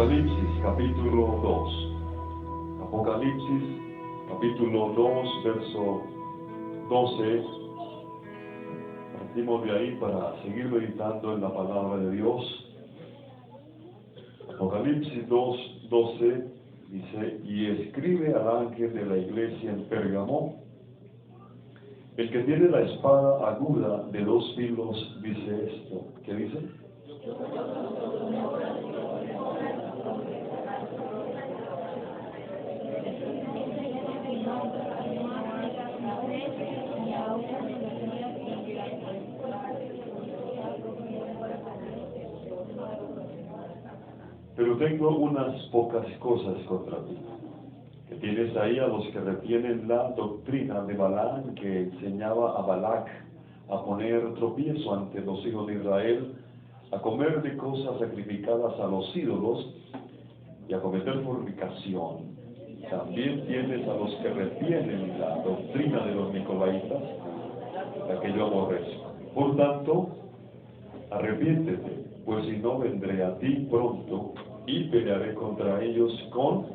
Apocalipsis capítulo 2. Apocalipsis capítulo 2, verso 12. Partimos de ahí para seguir meditando en la palabra de Dios. Apocalipsis 2, 12 dice: y escribe al ángel de la iglesia en Pérgamo, el que tiene la espada aguda de dos filos, dice esto. ¿Qué dice? Pero tengo unas pocas cosas contra ti, que tienes ahí a los que retienen la doctrina de Balaam, que enseñaba a Balac a poner tropiezo ante los hijos de Israel, a comer de cosas sacrificadas a los ídolos y a cometer fornicación. También tienes a los que retienen la doctrina de los nicolaitas, la que yo aborrezco. Por tanto, arrepiéntete, pues si no vendré a ti pronto y pelearé contra ellos con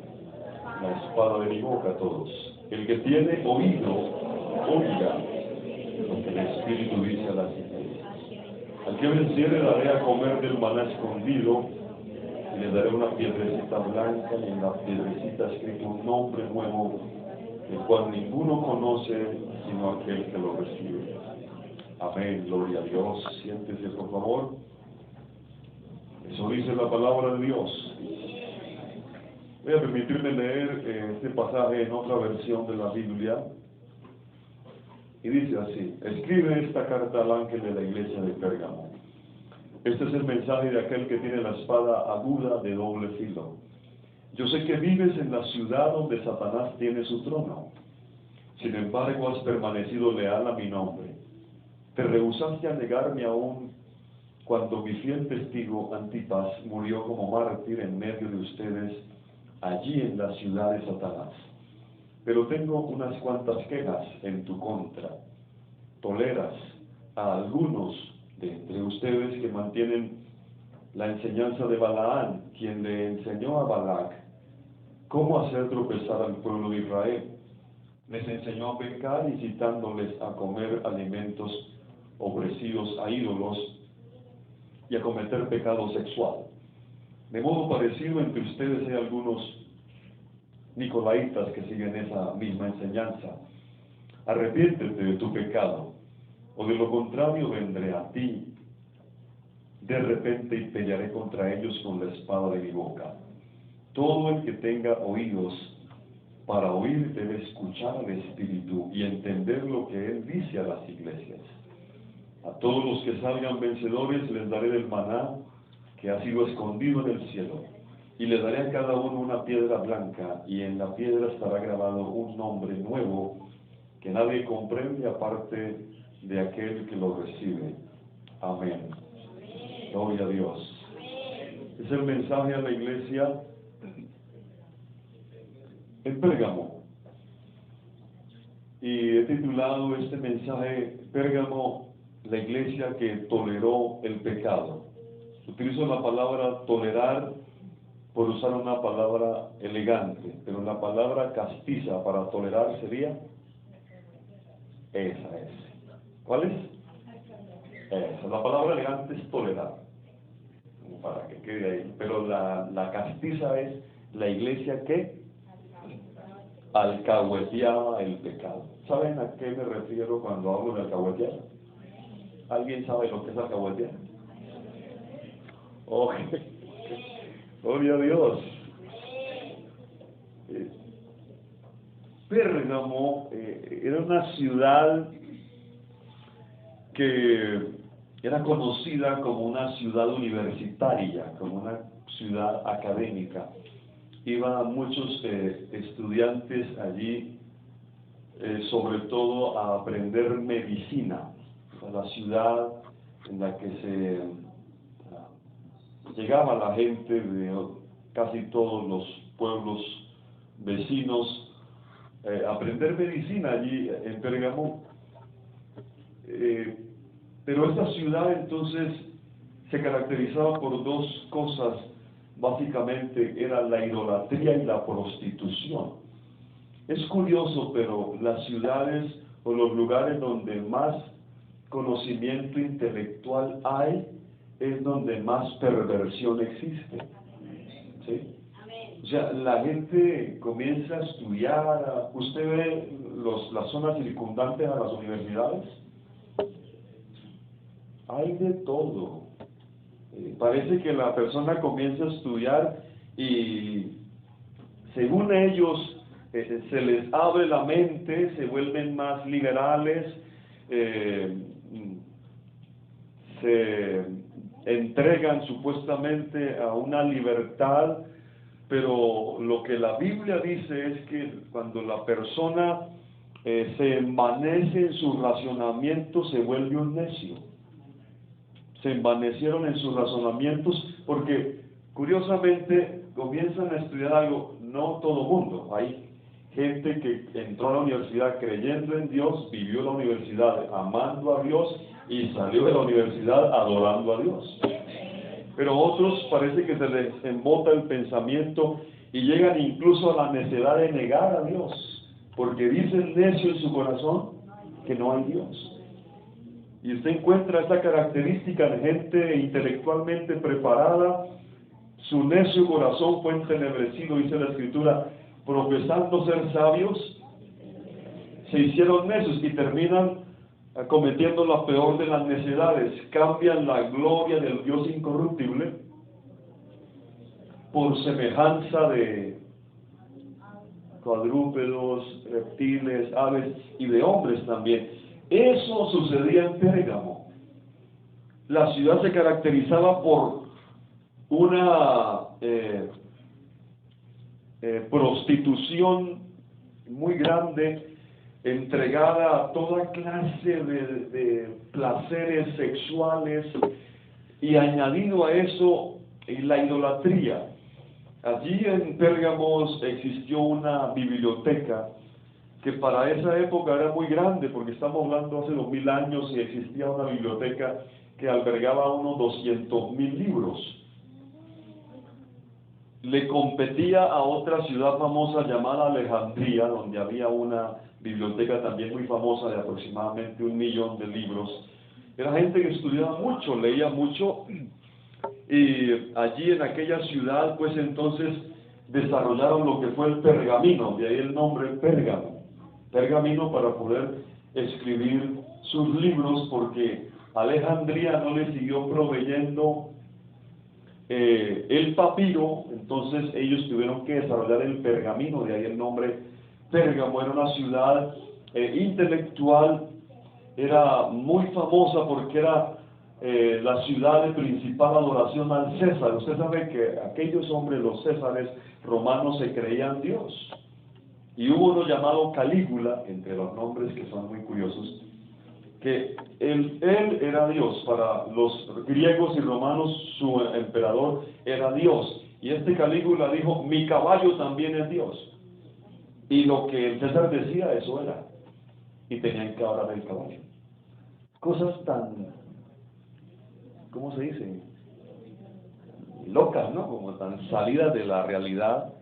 la espada de mi boca. Todos. El que tiene oído, oiga lo que el Espíritu dice a las iglesias. Al que venciere daré a comer del maná escondido, y le daré una piedrecita blanca, y en la piedrecita escrito un nombre nuevo, el cual ninguno conoce sino aquel que lo recibe. Amén, gloria a Dios. Siéntese, por favor. Eso dice la palabra de Dios. Voy a permitirme leer este pasaje en otra versión de la Biblia. Y dice así: escribe esta carta al ángel de la iglesia de Pérgamo. Este es el mensaje de aquel que tiene la espada aguda de doble filo. Yo sé que vives en la ciudad donde Satanás tiene su trono. Sin embargo, has permanecido leal a mi nombre. Te rehusaste a negarme aún cuando mi fiel testigo Antipas murió como mártir en medio de ustedes, allí en la ciudad de Satanás. Pero tengo unas cuantas quejas en tu contra. Toleras a algunos de entre ustedes que mantienen la enseñanza de Balaam, quien le enseñó a Balac cómo hacer tropezar al pueblo de Israel. Les enseñó a pecar, incitándoles a comer alimentos ofrecidos a ídolos y a cometer pecado sexual. De modo parecido, entre ustedes hay algunos nicolaitas que siguen esa misma enseñanza. Arrepiéntete de tu pecado, o de lo contrario vendré a ti de repente y pelearé contra ellos con la espada de mi boca. Todo el que tenga oídos para oír debe escuchar al Espíritu y entender lo que Él dice a las iglesias. A todos los que salgan vencedores les daré del maná que ha sido escondido en el cielo, y les daré a cada uno una piedra blanca, y en la piedra estará grabado un nombre nuevo que nadie comprende aparte de aquel que lo recibe. Amén. Gloria a Dios. Es el mensaje a la iglesia en Pérgamo. Y he titulado este mensaje: Pérgamo, la iglesia que toleró el pecado. Utilizo la palabra tolerar por usar una palabra elegante, pero la palabra castiza para tolerar sería esa es. ¿Cuál es? Esa. La palabra elegante es tolerar, como para que quede ahí. Pero la castiza es la iglesia que alcahueteaba el pecado. ¿Saben a qué me refiero cuando hablo de alcahuetear? ¿Alguien sabe lo que es alcahuetear? Oh, gloria a Dios. Pérgamo era una ciudad que era conocida como una ciudad universitaria, como una ciudad académica. Iban muchos estudiantes allí, sobre todo a aprender medicina. La ciudad en la que llegaba la gente de casi todos los pueblos vecinos a aprender medicina allí en Pérgamo. Pero esta ciudad entonces se caracterizaba por dos cosas básicamente era la idolatría y la prostitución. Es curioso, pero las ciudades o los lugares donde más conocimiento intelectual hay es donde más perversión existe. ¿Sí? O sea, la gente comienza a estudiar, usted ve las zonas circundantes a las universidades, hay de todo. Parece que la persona comienza a estudiar y según ellos se les abre la mente, se vuelven más liberales, se entregan supuestamente a una libertad, pero lo que la Biblia dice es que cuando la persona se envanece en su razonamiento, se vuelve un necio. Se envanecieron en sus razonamientos porque curiosamente comienzan a estudiar algo, no todo mundo, hay gente que entró a la universidad creyendo en Dios, vivió la universidad amando a Dios y salió de la universidad adorando a Dios. Pero otros parece que se les embota el pensamiento y llegan incluso a la necedad de negar a Dios, porque dice el necio en su corazón que no hay Dios. Y usted encuentra esta característica de gente intelectualmente preparada, su necio corazón fue entenebrecido, dice la Escritura, profesando ser sabios, se hicieron necios y terminan cometiendo la peor de las necedades, cambian la gloria del Dios incorruptible por semejanza de cuadrúpedos, reptiles, aves y de hombres también. Eso sucedía en Pérgamo. La ciudad se caracterizaba por una prostitución muy grande, entregada a toda clase de placeres sexuales, y añadido a eso la idolatría. Allí en Pérgamo existió una biblioteca que para esa época era muy grande, porque estamos hablando hace 2000 años y existía una biblioteca que albergaba unos 200,000 libros. Le competía a otra ciudad famosa llamada Alejandría, donde había una biblioteca también muy famosa de aproximadamente 1,000,000 de libros. Era gente que estudiaba mucho, leía mucho, y allí en aquella ciudad pues entonces desarrollaron lo que fue el pergamino, de ahí el nombre Pérgamo. Pergamino para poder escribir sus libros, porque Alejandría no le siguió proveyendo el papiro, entonces ellos tuvieron que desarrollar el pergamino, de ahí el nombre Pérgamo. Era una ciudad intelectual, era muy famosa porque era la ciudad de principal adoración al César. Usted sabe que aquellos hombres, los césares romanos, se creían Dios. Y hubo uno llamado Calígula, entre los nombres que son muy curiosos, que él era Dios. Para los griegos y romanos su emperador era Dios. Y este Calígula dijo, mi caballo también es Dios. Y lo que el César decía, eso era. Y tenían que adorar el caballo. Cosas tan, ¿cómo se dice? Locas, ¿no? Como tan salidas de la realidad.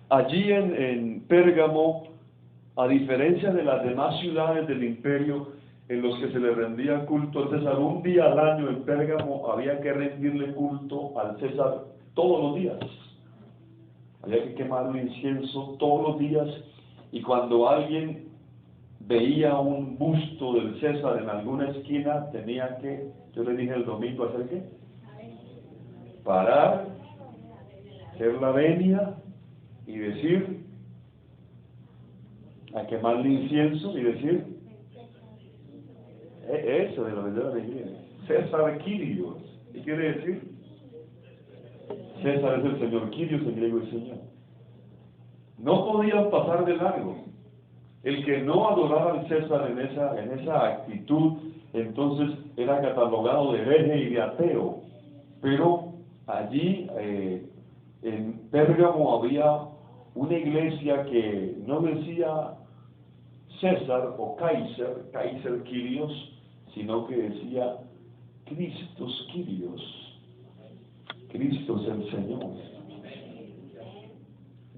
Allí en Pérgamo, a diferencia de las demás ciudades del imperio en los que se le rendía culto al César, un día al año en Pérgamo había que rendirle culto al César todos los días. Había que quemarle incienso todos los días, y cuando alguien veía un busto del César en alguna esquina, tenía que, yo le dije el domingo, ¿hacer qué? Parar, hacer la venia y decir, a quemarle incienso y decir, eso de la verdad de iglesia, César Kyrios. ¿Qué quiere decir? César es el Señor, Kyrios en griego es Señor. No podían pasar de largo. El que no adoraba al César en esa actitud, entonces era catalogado de hereje y de ateo. Pero allí en Pérgamo había una iglesia que no decía César o Kaiser Kyrios, sino que decía Christos Kyrios. Cristo es el Señor.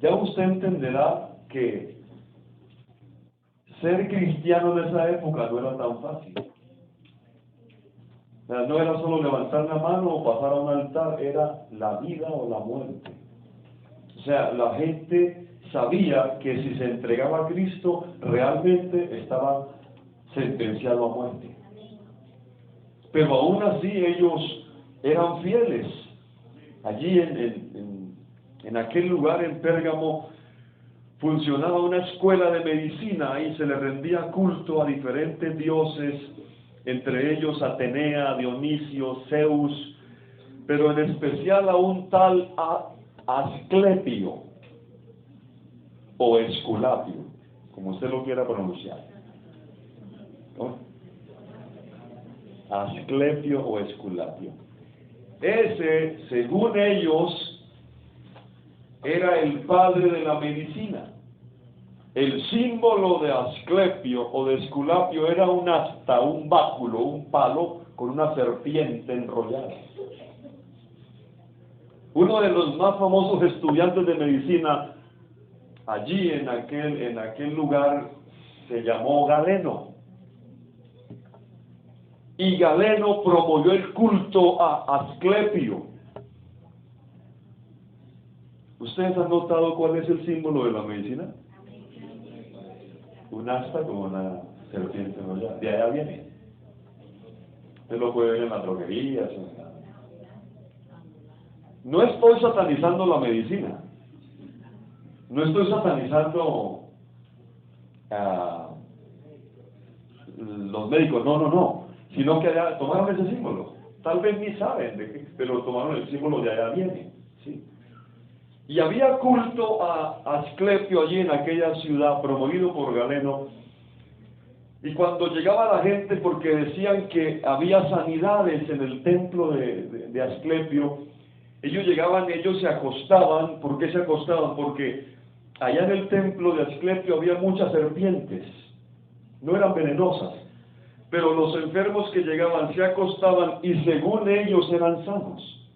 Ya usted entenderá que ser cristiano en esa época no era tan fácil. O sea, no era solo levantar la mano o pasar a un altar, era la vida o la muerte. O sea, la gente sabía que si se entregaba a Cristo, realmente estaba sentenciado a muerte. Pero aún así ellos eran fieles. Allí en aquel lugar, en Pérgamo, funcionaba una escuela de medicina y se le rendía culto a diferentes dioses, entre ellos Atenea, Dionisio, Zeus, pero en especial a un tal Asclepio o Esculapio, como usted lo quiera pronunciar. ¿No? Asclepio o Esculapio. Ese, según ellos, era el padre de la medicina. El símbolo de Asclepio o de Esculapio era un asta, un báculo, un palo con una serpiente enrollada. Uno de los más famosos estudiantes de medicina allí en aquel lugar se llamó Galeno. Y Galeno promovió el culto a Asclepio. ¿Ustedes han notado cuál es el símbolo de la medicina? Un asta con una serpiente enrollada. De allá viene. Usted lo puede ver en las droguerías. No estoy satanizando la medicina. No estoy satanizando los médicos. No. Sino que allá tomaron ese símbolo. Tal vez ni saben de qué, pero tomaron el símbolo de allá viene. ¿Sí? Y había culto a Asclepio allí en aquella ciudad, promovido por Galeno. Y cuando llegaba la gente, porque decían que había sanidades en el templo de Asclepio, ellos se acostaban. ¿Por qué se acostaban? Porque allá en el templo de Asclepio había muchas serpientes. No eran venenosas, pero los enfermos que llegaban se acostaban y según ellos eran sanos.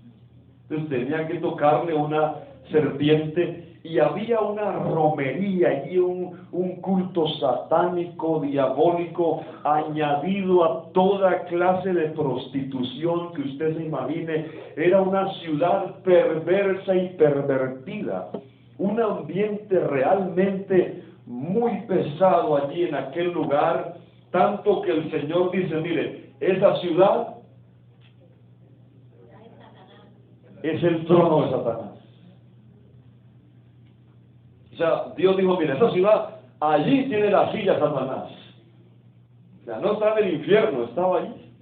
Entonces tenían que tocarle una serpiente y había una romería y un culto satánico, diabólico, añadido a toda clase de prostitución que usted se imagine. Era una ciudad perversa y pervertida, un ambiente realmente muy pesado allí en aquel lugar, tanto que el Señor dice, mire, esa ciudad es el trono de Satanás. O sea, Dios dijo, mire, esa ciudad, allí tiene la silla Satanás. O sea, no estaba en el infierno, estaba allí.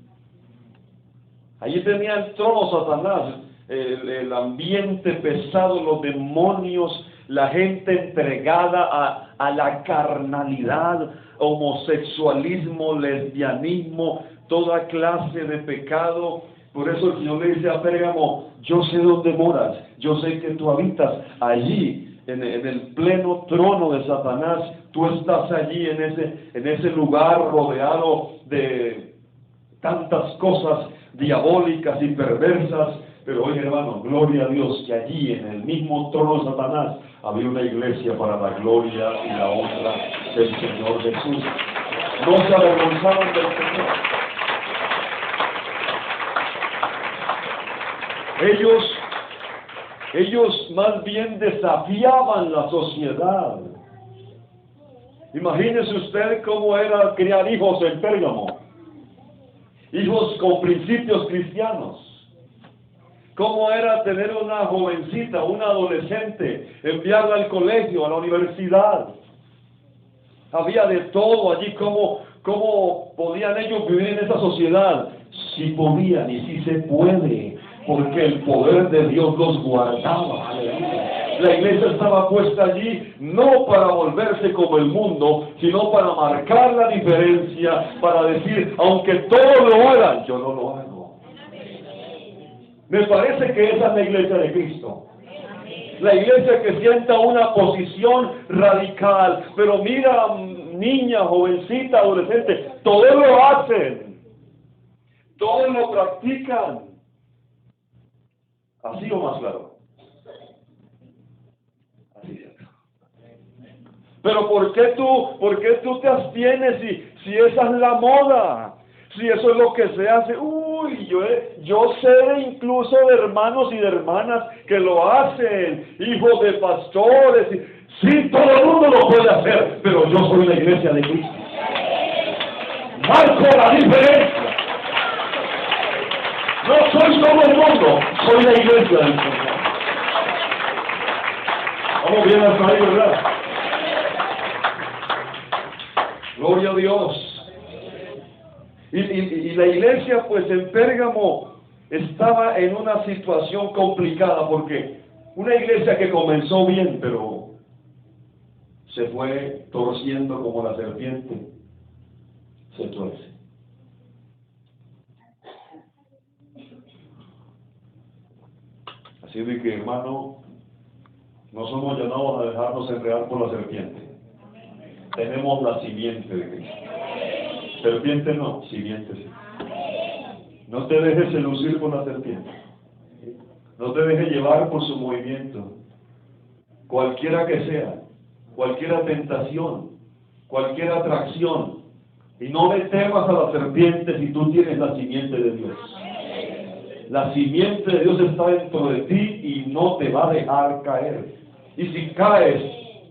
Allí tenía el trono Satanás, el ambiente pesado, los demonios, la gente entregada a la carnalidad, homosexualismo, lesbianismo, toda clase de pecado. Por eso el Señor le dice a Pérgamo, yo sé dónde moras, yo sé que tú habitas allí, en el pleno trono de Satanás. Tú estás allí en ese lugar rodeado de tantas cosas diabólicas y perversas. Pero oye, hermano, gloria a Dios que allí en el mismo trono de Satanás había una iglesia para la gloria y la honra del Señor Jesús. No se avergonzaban del Señor. Ellos más bien desafiaban la sociedad. Imagínese usted cómo era criar hijos en Pérgamo. Hijos con principios cristianos. Cómo era tener una jovencita, una adolescente, enviarla al colegio, a la universidad. Había de todo allí. ¿Cómo podían ellos vivir en esa sociedad? Si podían y si se puede, porque el poder de Dios los guardaba. La iglesia estaba puesta allí no para volverse como el mundo, sino para marcar la diferencia, para decir, aunque todos lo hagan, yo no lo hago. Me parece que esa es la iglesia de Cristo. La iglesia que sienta una posición radical. Pero mira, niña, jovencita, adolescente, todos lo hacen. Todos lo practican. ¿Así o más claro? Así es. Pero ¿por qué tú te abstienes si esa es la moda? Si eso es lo que se hace. Uy, yo sé incluso de hermanos y de hermanas que lo hacen, hijos de pastores. Sí, todo el mundo lo puede hacer, pero yo soy la iglesia de Cristo. Marco la diferencia. No soy todo el mundo, soy la iglesia del Señor. Vamos bien hasta ahí, ¿verdad? Gloria a Dios. Y la iglesia, pues en Pérgamo, estaba en una situación complicada, porque una iglesia que comenzó bien, pero se fue torciendo como la serpiente, se tuerce. Así de que, hermano, no somos llamados a dejarnos enredar por la serpiente. Tenemos la simiente de Cristo. Serpiente no, simiente sí. No te dejes seducir por la serpiente. No te dejes llevar por su movimiento. Cualquiera que sea, cualquier tentación, cualquier atracción. Y no le temas a la serpiente si tú tienes la simiente de Dios. La simiente de Dios está dentro de ti y no te va a dejar caer. Y si caes,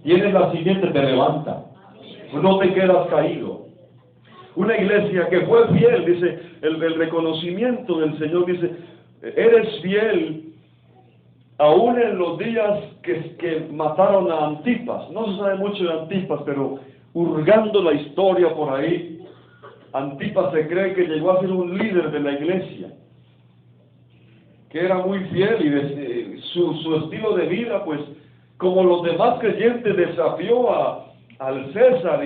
tienes la simiente, te levanta. No te quedas caído. Una iglesia que fue fiel, dice, el reconocimiento del Señor, dice, eres fiel aún en los días que mataron a Antipas. No se sabe mucho de Antipas, pero hurgando la historia por ahí, Antipas se cree que llegó a ser un líder de la iglesia, que era muy fiel y su estilo de vida, pues, como los demás creyentes, desafió al César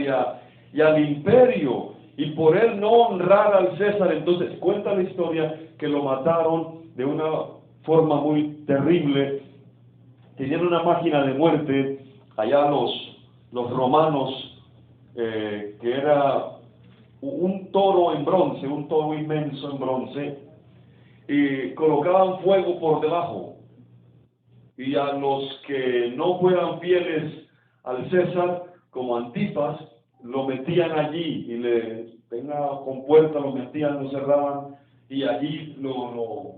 y al imperio, y por él no honrar al César, entonces cuenta la historia que lo mataron de una forma muy terrible. Tenían una máquina de muerte allá los romanos, que era un toro en bronce, un toro inmenso en bronce, y colocaban fuego por debajo, y a los que no fueran fieles al César, como Antipas, lo metían allí y tenga con puerta, lo metían, lo cerraban y allí lo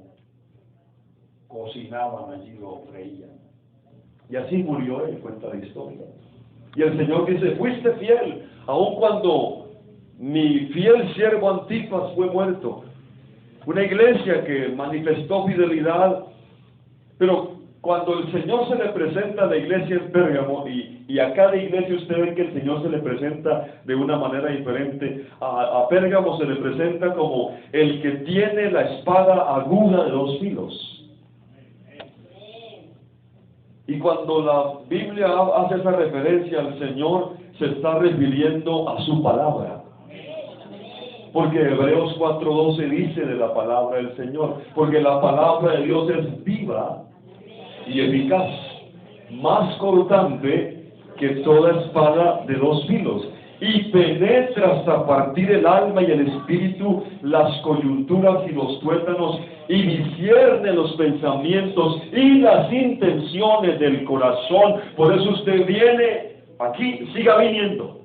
cocinaban, allí lo freían. Y así murió él, cuenta la historia. Y el Señor dice, fuiste fiel, aun cuando mi fiel siervo Antipas fue muerto. Una iglesia que manifestó fidelidad, pero cuando el Señor se le presenta a la iglesia en Pérgamo, y a cada iglesia usted ve que el Señor se le presenta de una manera diferente. A Pérgamo se le presenta como el que tiene la espada aguda de 2 filos. Y cuando la Biblia hace esa referencia al Señor, se está refiriendo a su palabra. Porque Hebreos 4:12 dice de la palabra del Señor, porque la palabra de Dios es viva y eficaz, más cortante que toda espada de 2 filos, y penetra hasta partir el alma y el espíritu, las coyunturas y los tuétanos, y discierne los pensamientos y las intenciones del corazón. Por eso usted viene aquí, siga viniendo.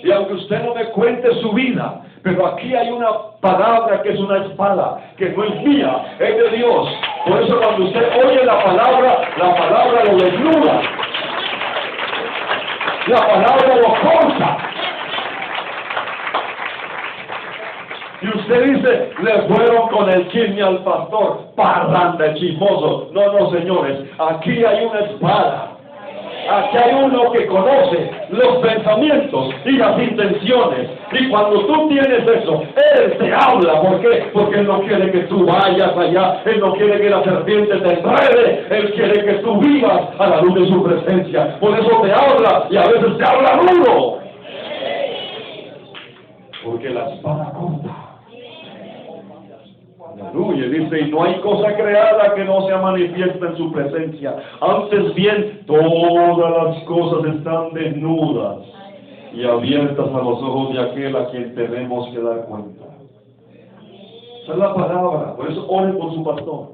Y aunque usted no me cuente su vida, pero aquí hay una palabra que es una espada, que no es mía, es de Dios. Por eso cuando usted oye la palabra lo desnuda. La palabra lo corta. Y usted dice, le fueron con el chisme al pastor, parranda, chismoso. No, señores, aquí hay una espada. Aquí hay uno que conoce los pensamientos y las intenciones. Y cuando tú tienes eso, Él te habla. ¿Por qué? Porque Él no quiere que tú vayas allá. Él no quiere que la serpiente te enrede. Él quiere que tú vivas a la luz de su presencia. Por eso te habla, y a veces te habla duro. Porque la espada corta. Aleluya, dice, y no hay cosa creada que no sea manifiesta en su presencia. Antes bien, todas las cosas están desnudas y abiertas a los ojos de aquel a quien tenemos que dar cuenta. Esa es la palabra. Por eso ore por su pastor.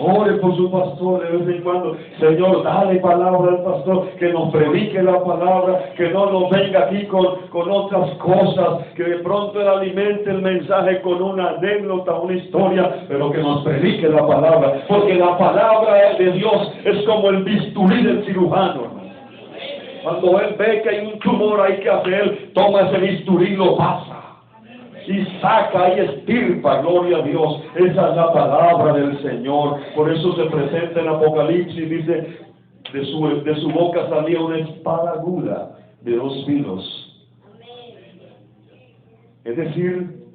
Ore por su pastor de vez en cuando. Señor, dale palabra al pastor, que nos predique la palabra, que no nos venga aquí con otras cosas, que de pronto él alimente el mensaje con una anécdota, una historia, pero que nos predique la palabra, porque la palabra de Dios es como el bisturí del cirujano. Cuando él ve que hay un tumor ahí que hacer, él toma ese bisturí y lo pasa. Y saca y estirpa, gloria a Dios. Esa es la palabra del Señor. Por eso se presenta en Apocalipsis, dice, de su boca salía una espada aguda de 2 filos. Es decir,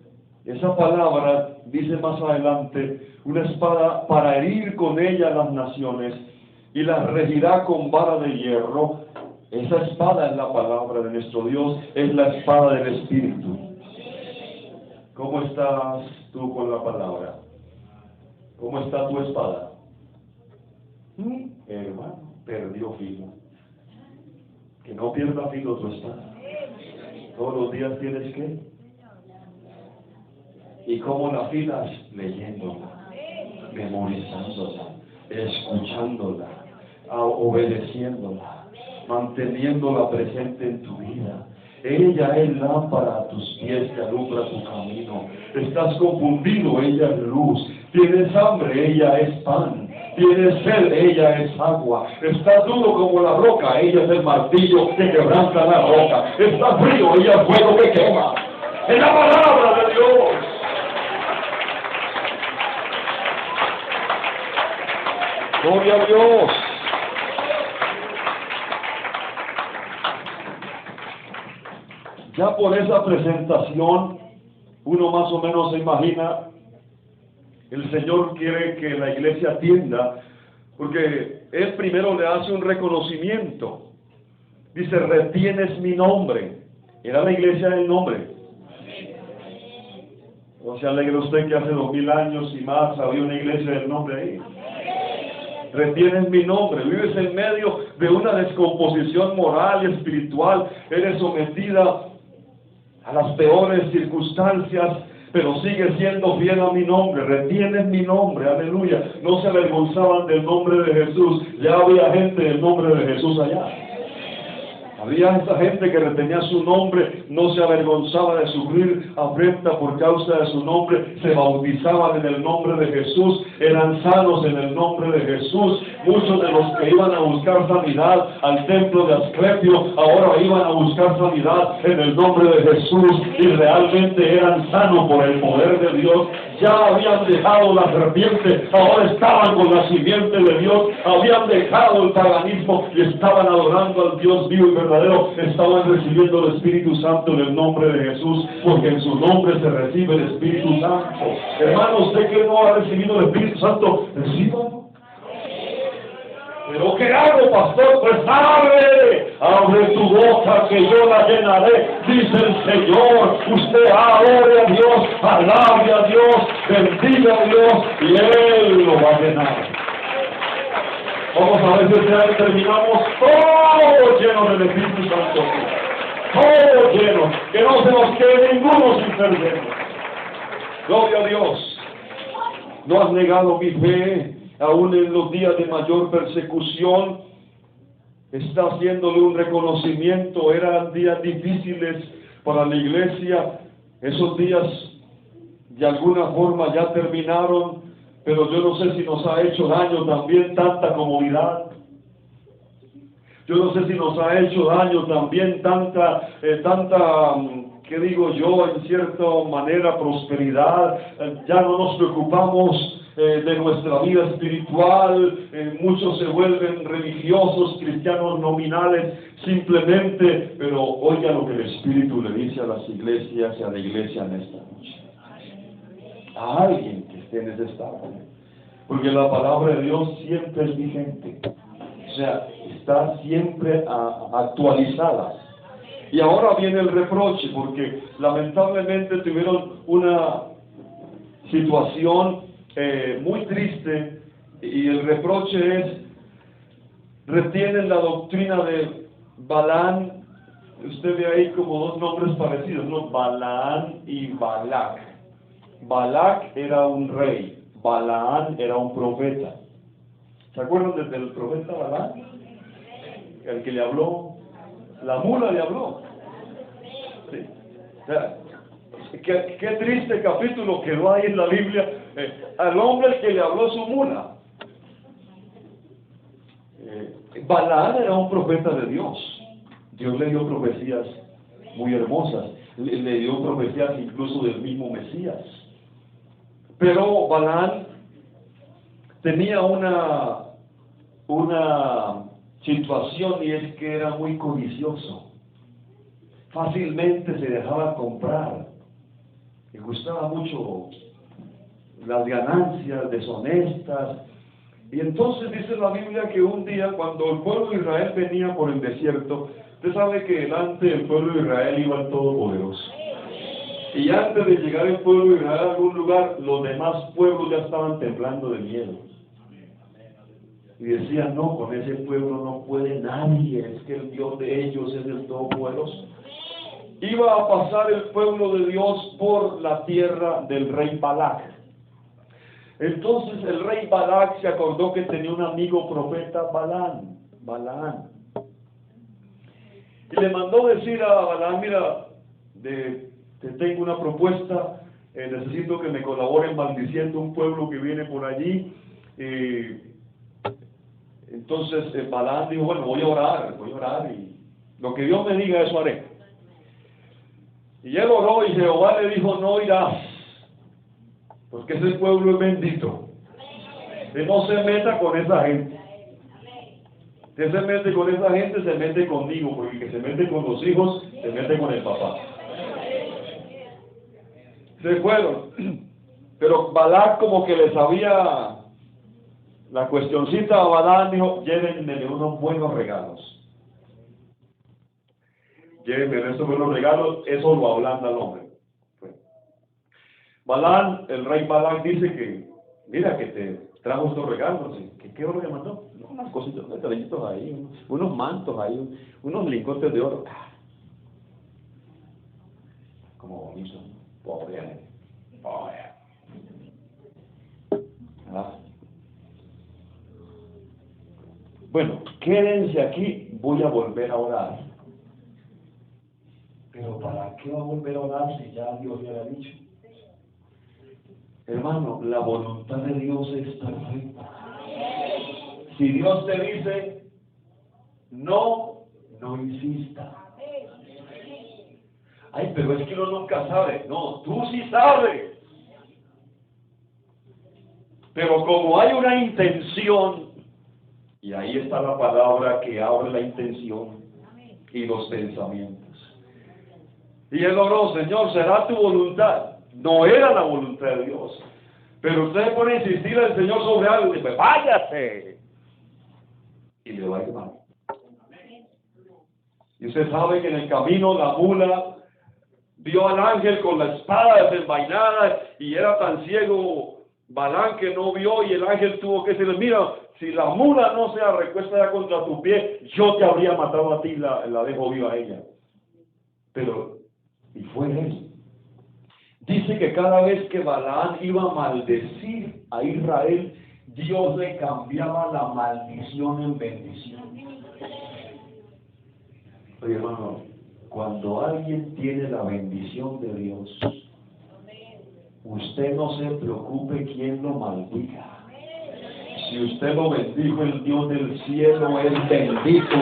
esa palabra, dice más adelante, una espada para herir con ella las naciones y las regirá con vara de hierro. Esa espada es la palabra de nuestro Dios, es la espada del Espíritu. ¿Cómo estás tú con la palabra? ¿Cómo está tu espada? Hermano, perdió filo. Que no pierda filo tu espada. Todos los días tienes que. ¿Y cómo la afilas? Leyéndola, memorizándola, escuchándola, obedeciéndola, manteniéndola presente en tu vida. Ella es lámpara a tus pies que alumbra tu camino. Estás confundido, ella es luz. Tienes hambre, ella es pan. Tienes sed, ella es agua. Estás duro como la roca, ella es el martillo que quebranta la roca. Estás frío, ella es fuego que quema. Es la palabra de Dios. Gloria a Dios. Ya por esa presentación, uno más o menos se imagina, el Señor quiere que la iglesia atienda, porque Él primero le hace un reconocimiento. Dice, retienes mi nombre. Era la iglesia del nombre. ¿No se alegra usted que hace 2000 años y más había una iglesia del nombre ahí? Retienes mi nombre, vives en medio de una descomposición moral y espiritual, eres sometida a las peores circunstancias, pero sigue siendo fiel a mi nombre, retienes mi nombre, aleluya. No se avergonzaban del nombre de Jesús, ya había gente del nombre de Jesús allá. Había esa gente que retenía su nombre, no se avergonzaba de sufrir afrenta por causa de su nombre, se bautizaban en el nombre de Jesús, eran sanos en el nombre de Jesús. Muchos de los que iban a buscar sanidad al templo de Asclepio, ahora iban a buscar sanidad en el nombre de Jesús y realmente eran sanos por el poder de Dios. Ya habían dejado la serpiente, ahora estaban con la simiente de Dios, habían dejado el paganismo y estaban adorando al Dios vivo y verdadero, estaban recibiendo el Espíritu Santo en el nombre de Jesús, porque en su nombre se recibe el Espíritu Santo. Hermano, usted que no ha recibido el Espíritu Santo, recíbalo. ¿Pero qué hago, pastor? Pues abre tu boca que yo la llenaré, dice el Señor. Usted ore a Dios, alabe a Dios, bendiga a Dios y Él lo va a llenar. Vamos a ver si ya terminamos todo lleno del Espíritu Santo, todo lleno, que no se nos quede ninguno sin ser lleno. Gloria a Dios. No has negado mi fe. Aún en los días de mayor persecución, está haciéndole un reconocimiento. Eran días difíciles para la iglesia. Esos días de alguna forma ya terminaron, pero yo no sé si nos ha hecho daño también tanta comodidad. Yo no sé si nos ha hecho daño también tanta, ¿qué digo yo? En cierta manera, prosperidad. Ya no nos preocupamos de nuestra vida espiritual. Muchos se vuelven religiosos, cristianos nominales, simplemente. Pero oiga lo que el Espíritu le dice a las iglesias y a la iglesia en esta noche. A alguien que esté en ese estado. Porque la palabra de Dios siempre es vigente. O sea, está siempre actualizada. Y ahora viene el reproche, porque lamentablemente tuvieron una situación muy triste, y el reproche es: retienen la doctrina de Balaam. Usted ve ahí como dos nombres parecidos, ¿no? Balaam y Balac. Balac era un rey, Balaán era un profeta. ¿Se acuerdan del profeta Balaán? El que le habló, la mula le habló. ¿Sí? O sea, qué triste capítulo quedó ahí en la Biblia, al hombre que le habló su mula. Balaán era un profeta de Dios. Dios le dio profecías muy hermosas, le dio profecías incluso del mismo Mesías. Pero Balaán tenía una situación, y es que era muy codicioso. Fácilmente se dejaba comprar. Le gustaba mucho las ganancias deshonestas. Y entonces dice la Biblia que un día, cuando el pueblo de Israel venía por el desierto, usted sabe que delante del pueblo de Israel iba el Todopoderoso. Y antes de llegar el pueblo de Israel a algún lugar, los demás pueblos ya estaban temblando de miedo. Y decían, no, con ese pueblo no puede nadie, es que el Dios de ellos es el Todopoderoso. Iba a pasar el pueblo de Dios por la tierra del rey Balac. Entonces el rey Balac se acordó que tenía un amigo profeta, Balaán. Y le mandó decir a Balaán, mira, te tengo una propuesta, necesito que me colaboren maldiciendo un pueblo que viene por allí. Entonces Balaán dijo, bueno, voy a orar, y lo que Dios me diga, eso haré. Y él oró, y Jehová le dijo, no irás, porque ese pueblo es bendito. Que no se meta con esa gente. Que se mete con esa gente, se mete conmigo, porque el que se mete con los hijos, se mete con el papá. Se fueron. Pero Balac como que le sabía la cuestioncita a Balaam, dijo, llévenme unos buenos regalos. Llévenme esos buenos regalos, eso lo ablanda al hombre. Balaam, el rey Balac dice que, mira, que te trajo estos regalos. ¿Qué oro le mandó? Unas cositas, unos detallitos ahí, unos mantos ahí, unos lingotes de oro. Como bonito, pobre. Bueno, quédense aquí, voy a volver a orar. Pero ¿para qué va a volver a orar si ya Dios le había dicho? Hermano, la voluntad de Dios es perfecta. Si Dios te dice, no insista. Ay, pero es que uno nunca sabe. No, tú sí sabes. Pero como hay una intención, y ahí está la palabra que abre la intención y los pensamientos. Y él oró, Señor, será tu voluntad. No era la voluntad de Dios. Pero usted pone a insistir al Señor sobre algo y dice, váyase. Y le va a ir mal. Y usted sabe que en el camino la mula vio al ángel con la espada desenvainada y era tan ciego Balaam que no vio, y el ángel tuvo que decirle, mira, si la mula no se recuesta ya contra tu pie, yo te habría matado a ti, la dejo viva a ella. Pero, y fue él. Dice que cada vez que Balaam iba a maldecir a Israel, Dios le cambiaba la maldición en bendición. Oye, hermano, cuando alguien tiene la bendición de Dios, usted no se preocupe quién lo maldiga. Si usted lo bendijo, el Dios del cielo es bendito.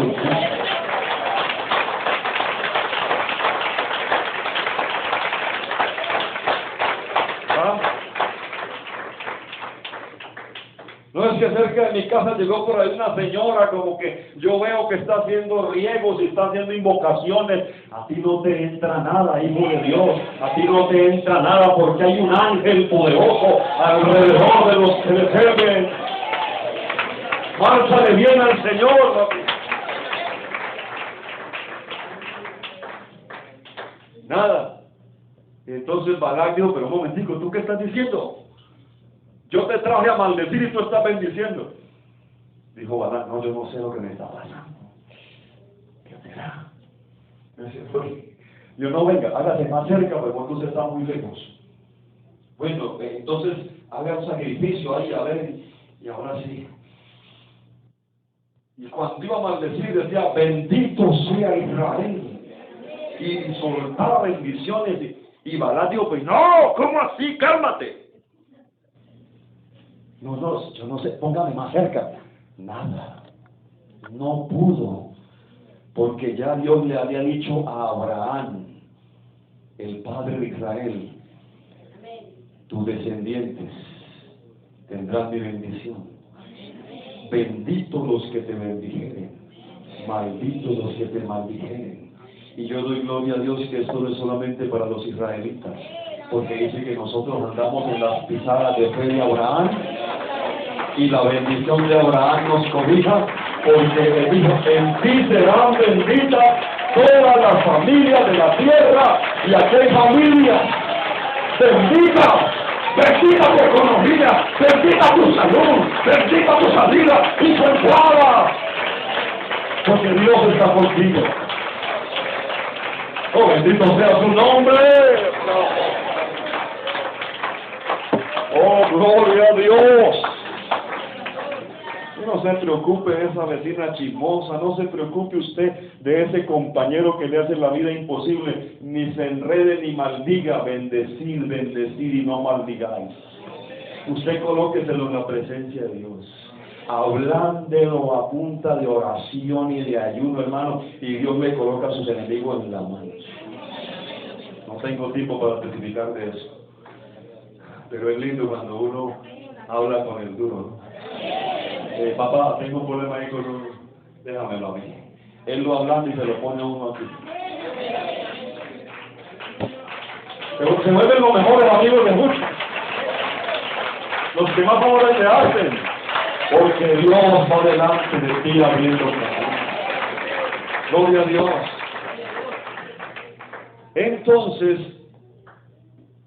No es que cerca de mi casa llegó por ahí una señora, como que yo veo que está haciendo riegos y está haciendo invocaciones. A ti no te entra nada, hijo de Dios. A ti no te entra nada, porque hay un ángel poderoso alrededor de los que le sirven. Márchale bien al Señor. Nada. Y entonces Balac dijo, pero un momentico, ¿tú qué estás diciendo? Yo te traje a maldecir y tú estás bendiciendo. Dijo Balac, no, yo no sé lo que me está pasando. ¿Qué será? Yo no, venga, hágase más cerca, porque usted está muy lejos. Bueno, entonces haga el sacrificio ahí, a ver, y ahora sí. Y cuando iba a maldecir decía, bendito sea Israel. Y soltaba bendiciones. Y Balac dijo, pues no, ¿cómo así? Cálmate. No, yo no sé, póngame más cerca. Nada. No pudo. Porque ya Dios le había dicho a Abraham, el padre de Israel, tus descendientes tendrán mi bendición. Benditos los que te bendijeren, malditos los que te maldijeren. Y yo doy gloria a Dios que esto no es solamente para los israelitas, porque dice que nosotros andamos en las pisadas de fe de Abraham, y la bendición de Abraham nos cobija, porque le dijo, en ti serán benditas todas las familias de la tierra, y aquí hay familias benditas. Bendita tu economía, bendita tu salud, bendita tu salida y tu entrada, porque Dios está contigo. Oh, bendito sea su nombre. Oh, gloria a Dios. No se preocupe de esa vecina chismosa, no se preocupe usted de ese compañero que le hace la vida imposible, ni se enrede ni maldiga, bendecir, bendecir y no maldigáis. Usted colóqueselo en la presencia de Dios. Hablándelo a punta de oración y de ayuno, hermano, y Dios le coloca a sus enemigos en la mano. No tengo tiempo para testificar de eso, pero es lindo cuando uno habla con el duro, ¿no? Papá, tengo un problema ahí con uno, déjamelo a mí. Él lo hablando y se lo pone a uno aquí. Pero se vuelven los mejores amigos de muchos, los que más favores te hacen, porque Dios va delante de ti abriendo caminos. Gloria a Dios. Entonces,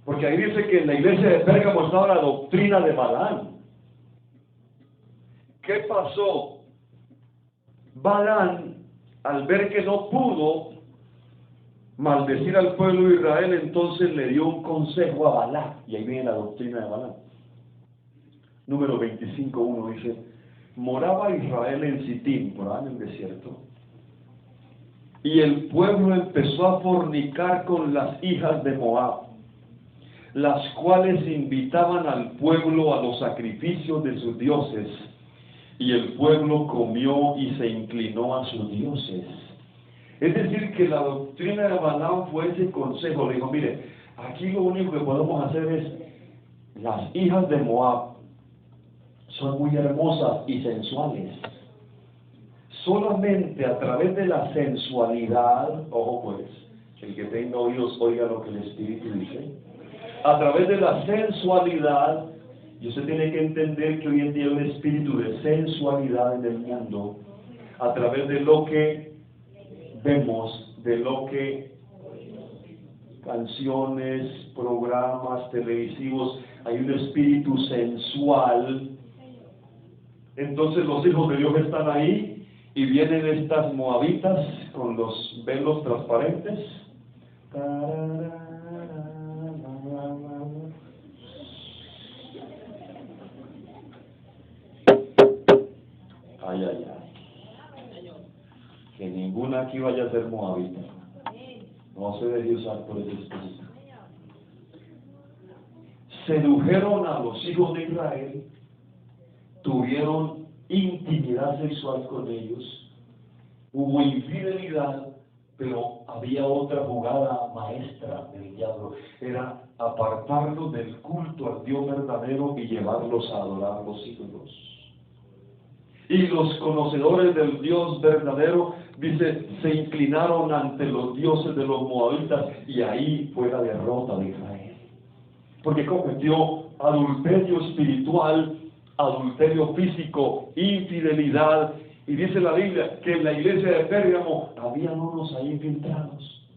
porque ahí dice que en la iglesia de Pérgamo estaba la doctrina de Balaam. ¿Qué pasó? Balaam, al ver que no pudo maldecir al pueblo de Israel, entonces le dio un consejo a Balac, y ahí viene la doctrina de Balaam. Número 25:1 dice, moraba Israel en Sitín, por allá en el desierto, y el pueblo empezó a fornicar con las hijas de Moab, las cuales invitaban al pueblo a los sacrificios de sus dioses, y el pueblo comió y se inclinó a sus dioses. Es decir, que la doctrina de Balaam fue ese consejo. Le dijo, mire, aquí lo único que podemos hacer es, las hijas de Moab son muy hermosas y sensuales. Solamente a través de la sensualidad, ojo pues, el que tenga oídos oiga lo que el Espíritu dice, a través de la sensualidad. Y usted tiene que entender que hoy en día hay un espíritu de sensualidad en el mundo, a través de lo que vemos, de lo que canciones, programas televisivos, hay un espíritu sensual. Entonces los hijos de Dios están ahí y vienen estas moabitas con los velos transparentes. Ay, ay, ay. Que ninguna aquí vaya a ser moabita. No se deje usar por ese espíritu. Sedujeron a los hijos de Israel, tuvieron intimidad sexual con ellos, hubo infidelidad, pero había otra jugada maestra del diablo, era apartarlos del culto al Dios verdadero y llevarlos a adorar los ídolos. Y los conocedores del Dios verdadero, dice, se inclinaron ante los dioses de los moabitas, y ahí fue la derrota de Israel. Porque cometió adulterio espiritual, adulterio físico, infidelidad, y dice la Biblia que en la iglesia de Pérgamo habían unos ahí infiltrados.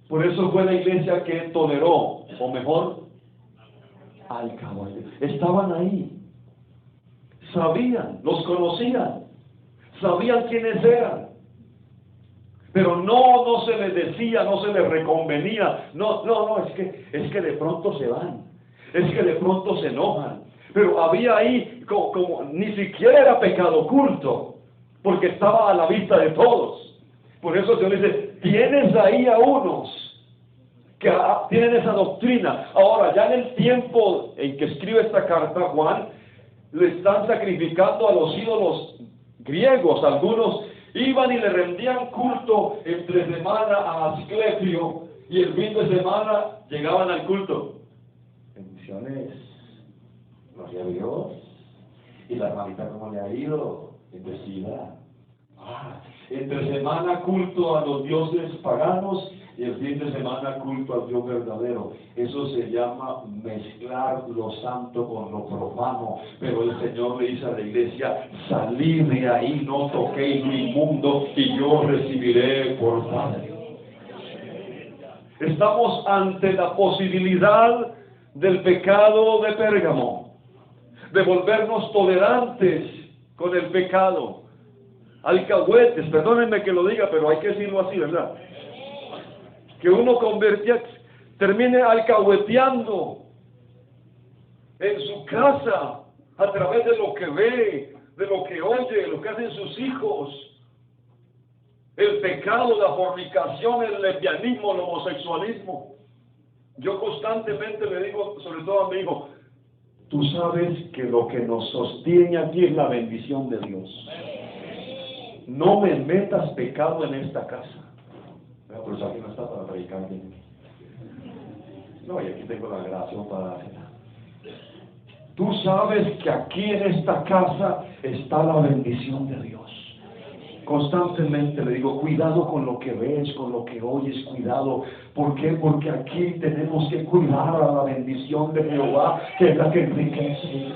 Por eso fue la iglesia que toleró, o mejor, al cabo, estaban ahí. Sabían, los conocían, sabían quiénes eran, Pero no se les decía, no se les reconvenía. No, es que de pronto se van. Es que de pronto se enojan. Pero había ahí como ni siquiera era pecado oculto, porque estaba a la vista de todos. Por eso el Señor dice, tienes ahí a unos que tienen esa doctrina. Ahora, ya en el tiempo en que escribe esta carta Juan, le están sacrificando a los ídolos griegos. Algunos iban y le rendían culto entre semana a Asclepio, y el fin de semana llegaban al culto. Bendiciones, gloria a Dios. Y la hermanita, ¿cómo le ha ido? Bendecida. Entre semana culto a los dioses paganos y el fin de semana culto al Dios verdadero. Eso se llama mezclar lo santo con lo profano. Pero el Señor le dice a la iglesia, salid de ahí, no toquéis lo inmundo y yo recibiré por padre. Estamos ante la posibilidad del pecado de Pérgamo, de volvernos tolerantes con el pecado, alcahuetes, perdónenme que lo diga, pero hay que decirlo así, ¿verdad? Que uno termine alcahueteando en su casa a través de lo que ve, de lo que oye, de lo que hacen sus hijos. El pecado, la fornicación, el lesbianismo, el homosexualismo. Yo constantemente le digo, sobre todo a mi hijo, tú sabes que lo que nos sostiene aquí es la bendición de Dios. No me metas pecado en esta casa. Pero eso aquí no está para predicar bien. No, y aquí tengo la gracia para hacerla. Tú sabes que aquí en esta casa está la bendición de Dios. Constantemente le digo, cuidado con lo que ves, con lo que oyes, cuidado. ¿Por qué? Porque aquí tenemos que cuidar a la bendición de Jehová, que es la que enriquece.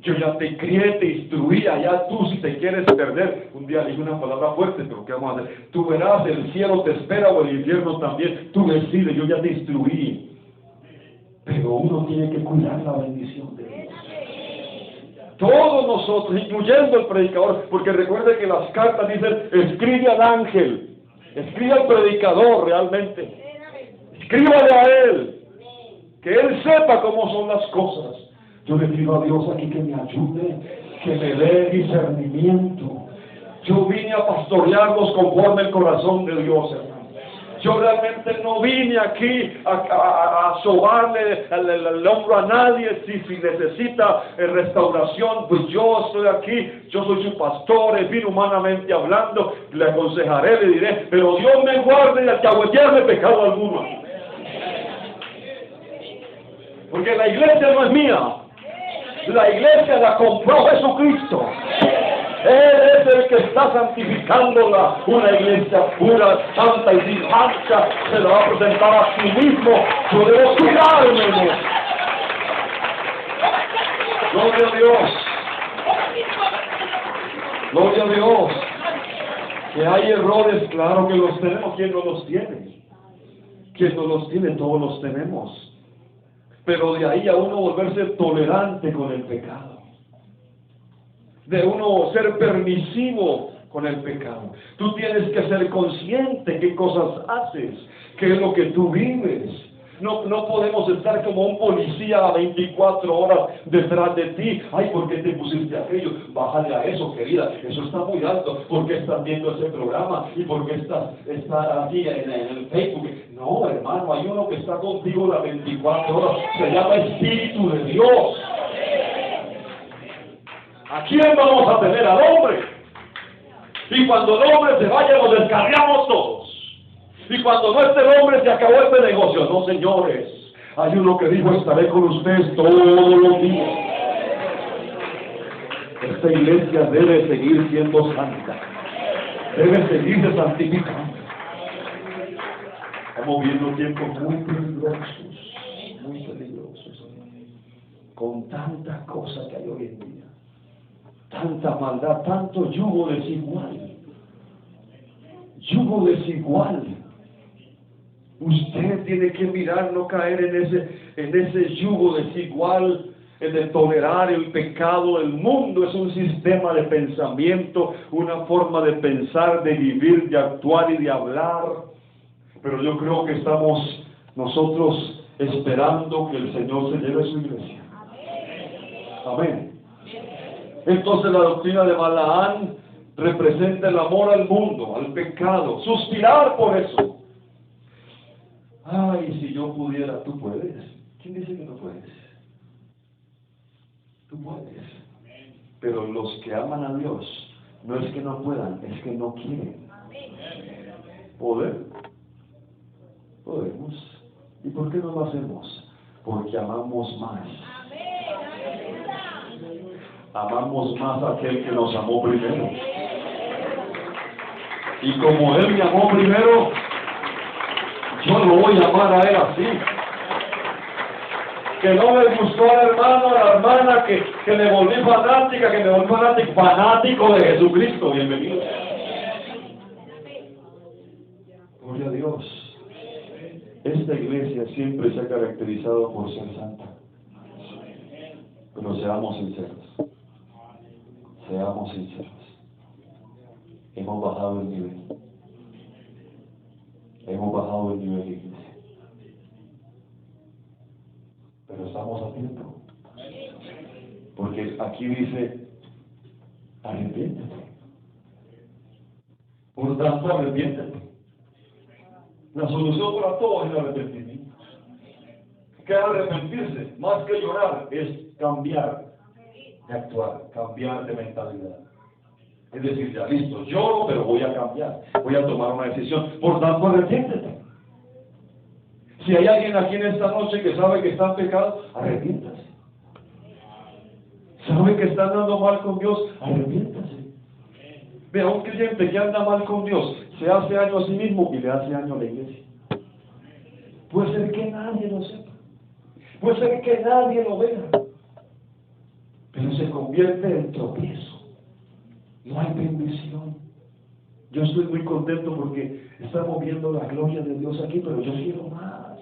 Yo ya te crié, te instruía, ya tú si te quieres perder, un día dije una palabra fuerte, pero ¿qué vamos a hacer? Tú verás, el cielo te espera o el infierno también, tú decides, yo ya te instruí. Pero uno tiene que cuidar la bendición de Dios. Todos nosotros, incluyendo el predicador, porque recuerde que las cartas dicen, escribe al ángel, escribe al predicador realmente, escríbale a él, que él sepa cómo son las cosas. Yo le pido a Dios aquí que me ayude, que me dé discernimiento. Yo vine a pastorearlos conforme el corazón de Dios, hermano. Yo realmente no vine aquí a sobarle el hombro a nadie. Si necesita restauración, pues yo estoy aquí, yo soy su pastor, en fin, humanamente hablando, le aconsejaré, le diré, pero Dios me guarde de alcahuetearme pecado alguno. Porque la iglesia no es mía. La iglesia la compró Jesucristo. Él es el que está santificándola. Una iglesia pura, santa y sin mancha se la va a presentar a sí mismo. Yo debo cuidarme. Gloria a Dios. Gloria a Dios. Que hay errores, claro que los tenemos. ¿Quién no los tiene? ¿Quién no los tiene? Todos los tenemos. Pero de ahí a uno volverse tolerante con el pecado, de uno ser permisivo con el pecado. Tú tienes que ser consciente qué cosas haces, qué es lo que tú vives. No podemos estar como un policía a 24 horas detrás de ti. Ay, ¿por qué te pusiste aquello? Bájale a eso, querida. Eso está muy alto. ¿Por qué estás viendo ese programa? ¿Y por qué estás aquí en el Facebook? No, hermano, hay uno que está contigo las 24 horas. Se llama Espíritu de Dios. ¿A quién vamos a tener? Al hombre. Y cuando el hombre se vaya, nos descarriamos todos. Y cuando no esté el hombre, se acabó este negocio. No, señores. Hay uno que dijo, estaré con ustedes todos los días. Esta iglesia debe seguir siendo santa. Debe seguirse santificando. Estamos viendo tiempos muy peligrosos. Con tanta cosa que hay hoy en día. Tanta maldad, tanto yugo desigual. Yugo desigual. Usted tiene que mirar, no caer en ese yugo desigual de tolerar el pecado. El mundo es un sistema de pensamiento, una forma de pensar, de vivir, de actuar y de hablar. Pero yo creo que estamos nosotros esperando que el Señor se lleve a su iglesia. Amén. Entonces la doctrina de Balaán representa el amor al mundo, al pecado, suspirar por eso. Ay, si yo pudiera, tú puedes. ¿Quién dice que no puedes? Tú puedes. Pero los que aman a Dios, no es que no puedan, es que no quieren. ¿Poder? Podemos. ¿Y por qué no lo hacemos? Porque amamos más. Amamos más a aquel que nos amó primero. Y como Él me amó primero, yo lo voy a amar a Él así. Que no me gustó al hermano, a la hermana, que me volví fanática, que me volví fanático de Jesucristo. Bienvenido. Gloria a Dios. Esta iglesia siempre se ha caracterizado por ser santa. Pero seamos sinceros. Seamos sinceros. Hemos bajado el nivel. Hemos bajado el nivel, iglesia. Pero estamos a tiempo. Porque aquí dice, arrepiéntete. Por tanto, arrepiéntete. La solución para todo es el arrepentimiento. ¿Qué es arrepentirse? Más que llorar, es cambiar de actuar, cambiar de mentalidad. Es decir, ya listo, lloro, pero voy a cambiar, voy a tomar una decisión. Por tanto, arrepiéntete. Si hay alguien aquí en esta noche que sabe que está en pecado, arrepiéntase. Sabe que está andando mal con Dios, arrepiéntase. Vea, un creyente que anda mal con Dios, se hace daño a sí mismo y le hace daño a la iglesia. Puede ser que nadie lo sepa. Puede ser que nadie lo vea. Pero se convierte en tropiezo. No hay bendición. Yo estoy muy contento porque estamos viendo la gloria de Dios aquí, pero yo quiero más.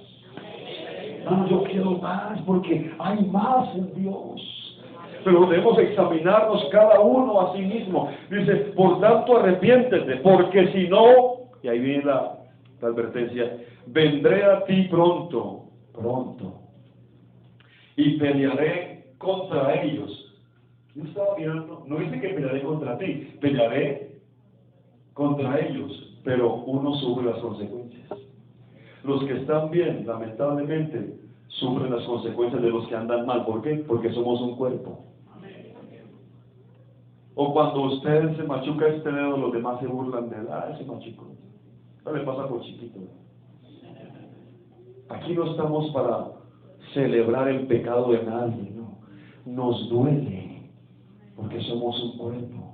Yo quiero más porque hay más en Dios. Pero debemos examinarnos cada uno a sí mismo. Dice, por tanto arrepiéntete, porque si no, y ahí viene la advertencia, vendré a ti pronto, y pelearé contra ellos. Yo estaba mirando, no dice que pelearé contra ti, pelearé contra ellos, pero uno sufre las consecuencias. Los que están bien, lamentablemente, sufren las consecuencias de los que andan mal. ¿Por qué? Porque somos un cuerpo. O cuando usted se machuca este dedo, los demás se burlan de él. Ese machuco. No le pasa por chiquito. Aquí no estamos para celebrar el pecado de nadie, no. Nos duele, porque somos un cuerpo.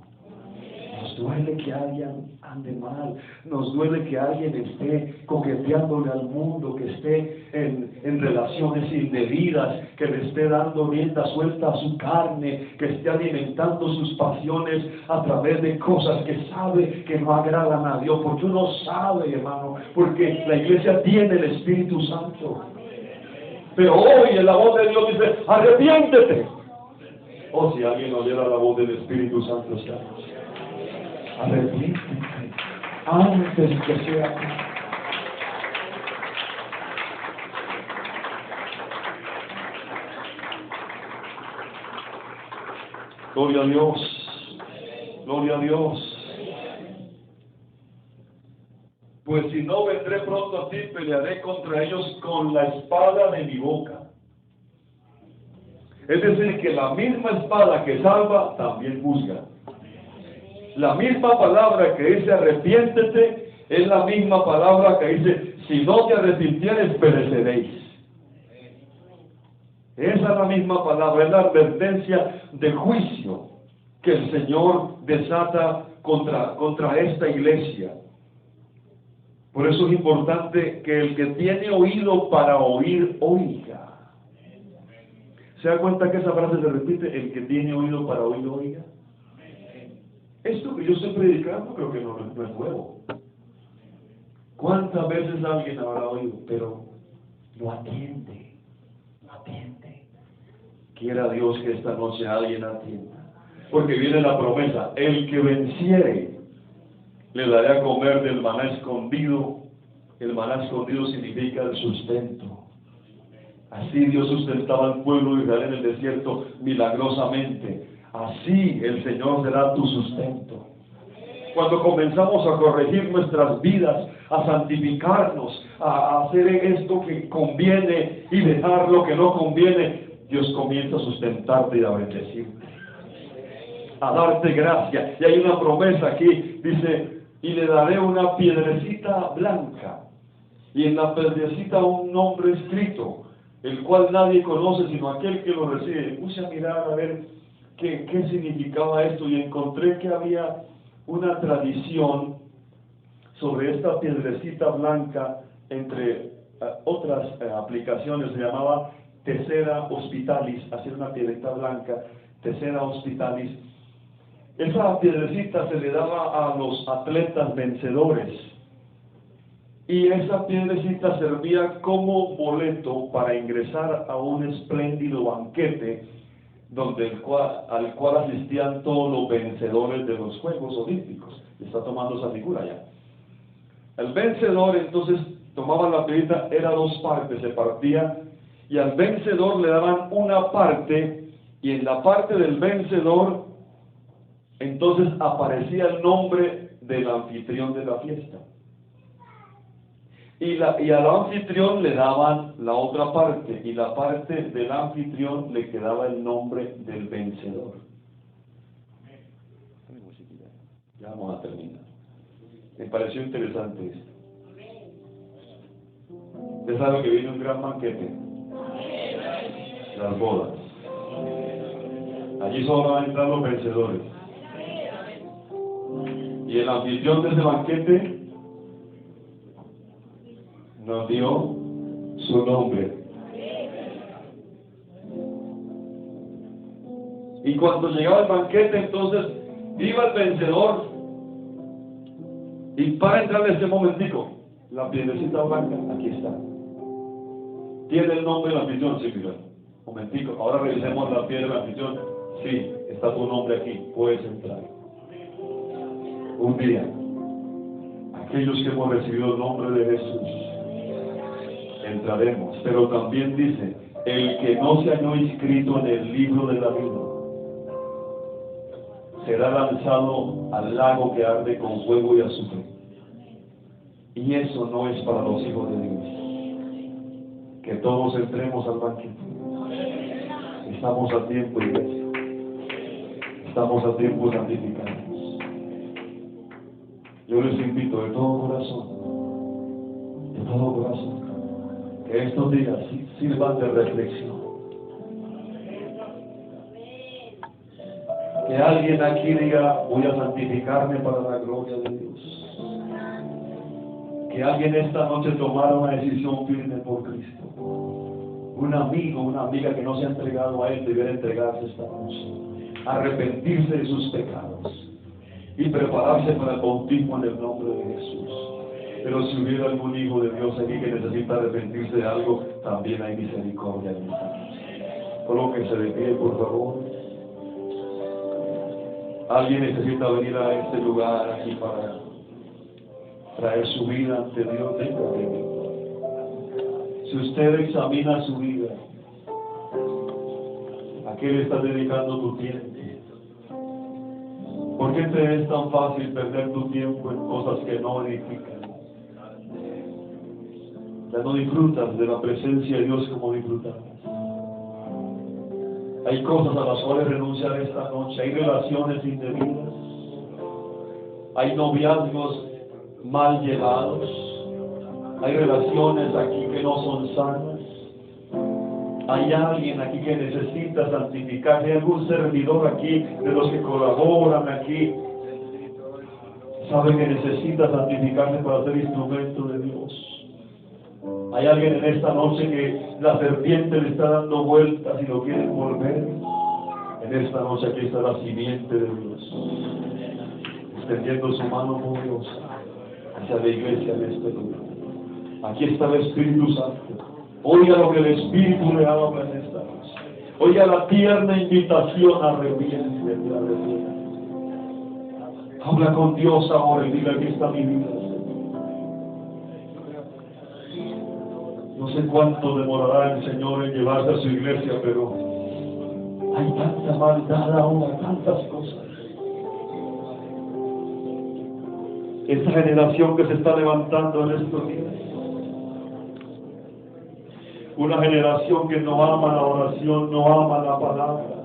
Nos duele que alguien ande mal, nos duele que alguien esté coqueteándole al mundo, que esté en relaciones indebidas, que le esté dando rienda suelta a su carne, que esté alimentando sus pasiones a través de cosas que sabe que no agradan a Dios, porque uno sabe, hermano, porque la iglesia tiene el Espíritu Santo. Pero hoy en la voz de Dios dice, arrepiéntete. O si alguien oyera la voz del Espíritu Santo esta noche, arrepiéntete antes que sea. Gloria a Dios, gloria a Dios. Pues si no, vendré pronto a ti, pelearé contra ellos con la espada de mi boca. Es decir, que la misma espada que salva, también juzga. La misma palabra que dice arrepiéntete, es la misma palabra que dice, si no te arrepintieres, pereceréis. Esa es la misma palabra, es la advertencia de juicio que el Señor desata contra esta iglesia. Por eso es importante que el que tiene oído para oír, oiga. ¿Se da cuenta que esa frase se repite? El que tiene oído para oír, oiga. Esto que yo estoy predicando creo que no es nuevo. ¿Cuántas veces alguien habrá oído? Pero no atiende, no atiende. Quiera Dios que esta noche alguien atienda. Porque viene la promesa, el que venciere, le daré a comer del maná escondido. El maná escondido significa el sustento. Así Dios sustentaba al pueblo de Israel en el desierto milagrosamente. Así el Señor será tu sustento. Cuando comenzamos a corregir nuestras vidas, a santificarnos, a hacer esto que conviene y dejar lo que no conviene, Dios comienza a sustentarte y a bendecirte, a darte gracia. Y hay una promesa aquí, dice, y le daré una piedrecita blanca, y en la piedrecita un nombre escrito, el cual nadie conoce sino aquel que lo recibe. Puse a mirar a ver qué significaba esto, y encontré que había una tradición sobre esta piedrecita blanca, entre otras aplicaciones. Se llamaba Tessera Hospitalis, hacer una piedrecita blanca, Tessera Hospitalis. Esa piedrecita se le daba a los atletas vencedores, y esa piedrecita servía como boleto para ingresar a un espléndido banquete al cual asistían todos los vencedores de los Juegos Olímpicos. Está tomando esa figura ya. El vencedor entonces tomaba la piedrita, era dos partes, se partía, y al vencedor le daban una parte, y en la parte del vencedor entonces aparecía el nombre del anfitrión de la fiesta. Y al anfitrión le daban la otra parte, y la parte del anfitrión le quedaba el nombre del vencedor. Ya vamos a terminar. Me pareció interesante esto. Usted sabe que viene un gran banquete, las bodas. Allí solo van a entrar los vencedores. Y el anfitrión de ese banquete nos dio su nombre. Y cuando llegaba el banquete, entonces iba el vencedor, y para entrar en ese momentico, la piedrecita blanca, aquí está. ¿Tiene el nombre del anfitrión? Sí, mira. Momentico, ahora revisemos la piedra del anfitrión. Sí, está tu nombre aquí, puedes entrar. Un día, aquellos que hemos recibido el nombre de Jesús, entraremos. Pero también dice, el que no se halló inscrito en el libro de la vida será lanzado al lago que arde con fuego y azufre. Y eso no es para los hijos de Dios. Que todos entremos al banquete. Estamos a tiempo, iglesia. Estamos a tiempo de santificarnos. Yo les invito de todo corazón, que estos días sirvan de reflexión. Que alguien aquí diga, voy a santificarme para la gloria de Dios. Que alguien esta noche tomara una decisión firme por Cristo. Un amigo, una amiga que no se ha entregado a Él, debiera entregarse esta noche. Arrepentirse de sus pecados y prepararse para el bautismo en el nombre de Jesús. Pero si hubiera algún hijo de Dios aquí que necesita arrepentirse de algo, también hay misericordia en esta noche. Colóquense de pie, por favor. Alguien necesita venir a este lugar aquí para traer su vida ante Dios. Si usted examina su vida, ¿a qué le estás dedicando tu tiempo? ¿Por qué te es tan fácil perder tu tiempo en cosas que no edifican? Ya no disfrutas de la presencia de Dios como disfrutabas. Hay cosas a las cuales renunciar esta noche. Hay relaciones indebidas. Hay noviazgos mal llevados. Hay relaciones aquí que no son sanas. Hay alguien aquí que necesita santificarse. Hay algún servidor aquí de los que colaboran aquí. Sabe que necesita santificarse para ser instrumento de Dios. Hay alguien en esta noche que la serpiente le está dando vueltas y lo quiere envolver. En esta noche aquí está la simiente de Dios, extendiendo su mano gloriosa hacia la iglesia de este lugar. Aquí está el Espíritu Santo. Oiga lo que el Espíritu le habla en esta noche. Oiga la tierna invitación, arrepiéntete. Habla con Dios ahora y dile: aquí está mi vida. No sé cuánto demorará el Señor en llevarse a su iglesia, pero hay tanta maldad ahora, tantas cosas. Esa generación que se está levantando en estos días, una generación que no ama la oración, no ama la palabra,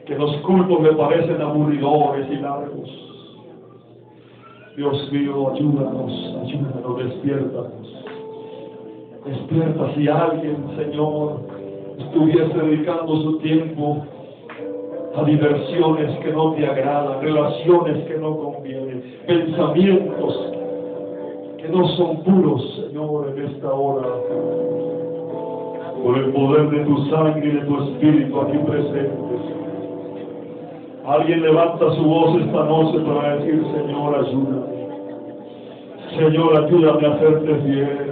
que los cultos le parecen aburridores y largos. Dios mío, ayúdanos, despiértanos. Despierta. Si alguien, Señor, estuviese dedicando su tiempo a diversiones que no te agradan, relaciones que no convienen, pensamientos que no son puros, Señor, en esta hora, por el poder de tu sangre y de tu espíritu aquí presente, alguien levanta su voz esta noche para decir: Señor, ayúdame. Señor, ayúdame a hacerte fiel.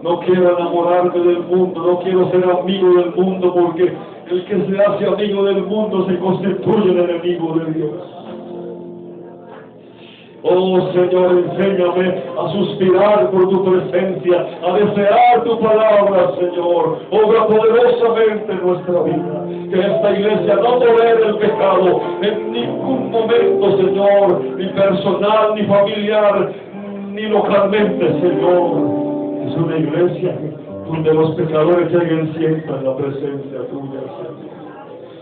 No quiero enamorarme del mundo, no quiero ser amigo del mundo, porque el que se hace amigo del mundo se constituye el enemigo de Dios. Oh Señor, enséñame a suspirar por tu presencia, a desear tu palabra, Señor. Obra poderosamente en nuestra vida. Que esta iglesia no tolere el pecado en ningún momento, Señor, ni personal, ni familiar, ni localmente, Señor. Es una iglesia donde los pecadores lleguen siempre en la presencia tuya, Señor.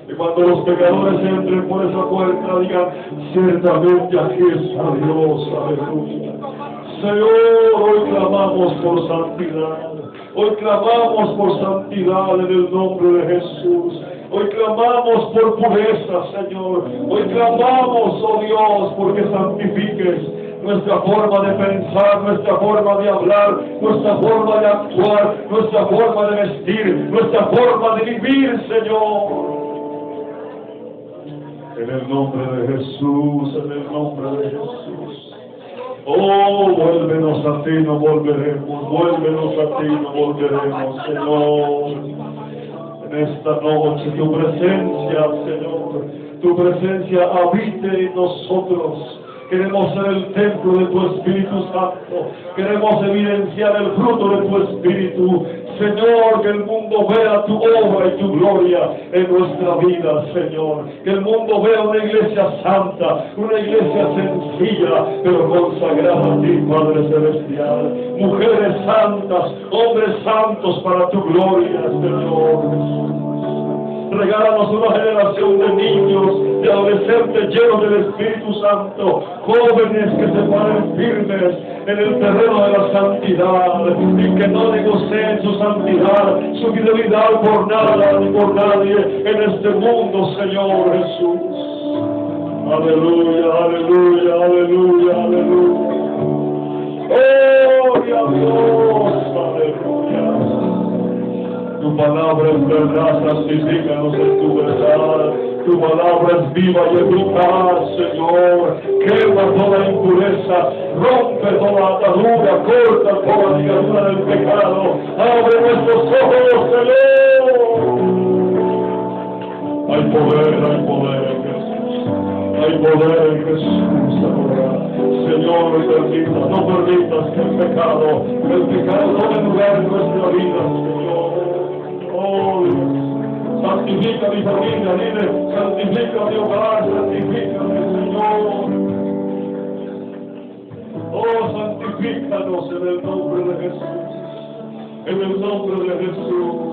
Y cuando los pecadores entren por esa puerta, digan: ciertamente aquí está Dios, aleluya. Señor, hoy clamamos por santidad. Hoy clamamos por santidad en el nombre de Jesús. Hoy clamamos por pureza, Señor. Hoy clamamos, oh Dios, porque santifiques nuestra forma de pensar, nuestra forma de hablar, nuestra forma de actuar, nuestra forma de vestir, nuestra forma de vivir, Señor. En el nombre de Jesús, en el nombre de Jesús. Oh, vuélvenos a ti, no volveremos, vuélvenos a ti, no volveremos, Señor. En esta noche tu presencia, Señor, tu presencia habite en nosotros. Queremos ser el templo de tu Espíritu Santo. Queremos evidenciar el fruto de tu Espíritu. Señor, que el mundo vea tu obra y tu gloria en nuestra vida, Señor. Que el mundo vea una iglesia santa, una iglesia sencilla, pero consagrada a ti, Padre Celestial. Mujeres santas, hombres santos para tu gloria, Señor Jesús. Regálanos una generación de niños, de adolescentes llenos del Espíritu Santo, jóvenes que se paren firmes en el terreno de la santidad y que no negocien su santidad, su fidelidad por nada ni por nadie en este mundo, Señor Jesús. Aleluya, aleluya, aleluya, aleluya. Gloria a Dios, aleluya. Tu palabra es verdad, santifícanos en tu verdad. Tu palabra es viva y eficaz, Señor. Quema toda impureza, rompe toda atadura, corta toda ligadura del pecado. Abre nuestros ojos, Señor. Hay poder en Jesús. Hay poder en Jesús ahora. Señor, no permitas que el pecado tome lugar en nuestra vida, Señor. Oh, santifica mi familia, dile: santifica mi hogar, santifícame, Señor. Oh, santifícanos en el nombre de Jesús. En el nombre de Jesús.